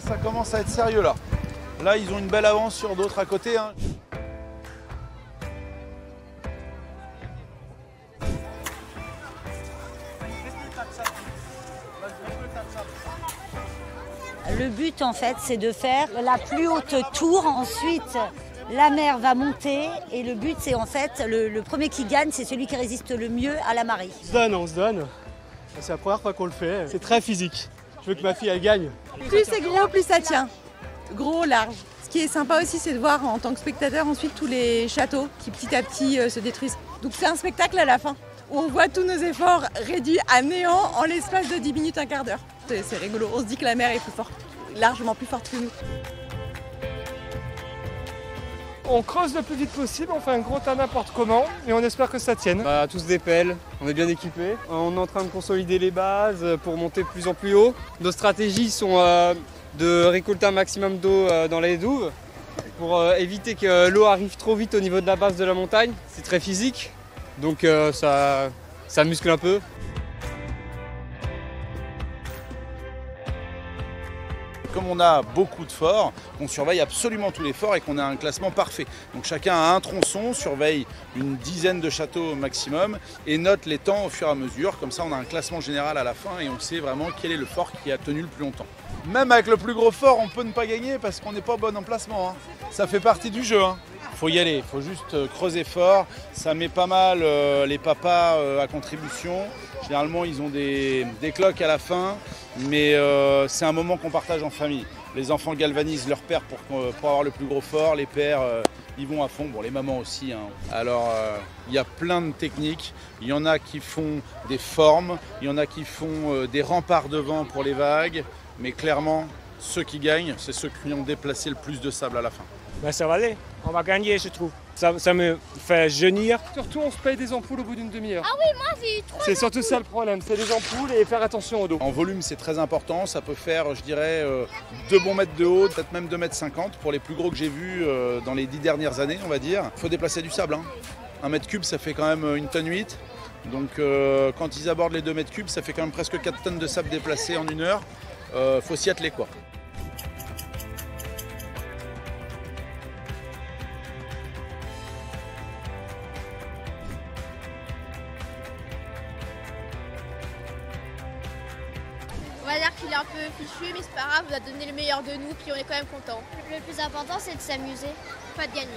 Ça commence à être sérieux là. Là, ils ont une belle avance sur d'autres à côté. Hein. Le but en fait c'est de faire la plus haute tour, ensuite la mer va monter et le but c'est en fait le premier qui gagne, c'est celui qui résiste le mieux à la marée. On se donne. C'est la première fois qu'on le fait, c'est très physique. Je veux que ma fille elle gagne. Plus c'est gros, plus ça tient. Gros, large. Ce qui est sympa aussi c'est de voir en tant que spectateur ensuite tous les châteaux qui petit à petit se détruisent. Donc c'est un spectacle à la fin où on voit tous nos efforts réduits à néant en l'espace de 10 minutes, un quart d'heure. C'est rigolo, on se dit que la mer est plus forte, largement plus forte que nous. On creuse le plus vite possible, on fait un gros tas n'importe comment et on espère que ça tienne. Tous des pelles, on est bien équipés. On est en train de consolider les bases pour monter de plus en plus haut. Nos stratégies sont de récolter un maximum d'eau dans les douves pour éviter que l'eau arrive trop vite au niveau de la base de la montagne. C'est très physique, donc ça muscle un peu. Comme on a beaucoup de forts, on surveille absolument tous les forts et qu'on a un classement parfait. Donc chacun a un tronçon, surveille une dizaine de châteaux au maximum et note les temps au fur et à mesure. Comme ça, on a un classement général à la fin et on sait vraiment quel est le fort qui a tenu le plus longtemps. Même avec le plus gros fort, on peut ne pas gagner parce qu'on n'est pas bon en placement. Hein. Ça fait partie du jeu. Hein. Faut y aller, il faut juste creuser fort. Ça met pas mal les papas à contribution. Généralement, ils ont des cloques à la fin, mais c'est un moment qu'on partage en famille. Les enfants galvanisent leur père pour avoir le plus gros fort. Les pères, ils vont à fond. Bon, les mamans aussi. Hein. Alors, il y a plein de techniques. Il y en a qui font des formes, il y en a qui font des remparts de vent pour les vagues. Mais clairement, ceux qui gagnent, c'est ceux qui ont déplacé le plus de sable à la fin. Ça va aller, on va gagner je trouve. Ça me fait jeunir. Surtout on se paye des ampoules au bout d'une demi-heure. Ah oui, moi j'ai eu 3 C'est surtout ça le problème, c'est les ampoules et faire attention au dos. En volume c'est très important, ça peut faire je dirais 2 bons mètres de haut, peut-être même 2,50 mètres pour les plus gros que j'ai vus dans les 10 dernières années on va dire. Il faut déplacer du sable, hein. 1 mètre cube ça fait quand même 1,8 tonnes. Donc quand ils abordent les 2 mètres cubes ça fait quand même presque 4 tonnes de sable déplacé en 1 heure. Faut s'y atteler quoi. On va dire qu'il est un peu fichu, mais c'est pas grave, on a donné le meilleur de nous, puis on est quand même content. Le plus important, c'est de s'amuser. Pas de gagner.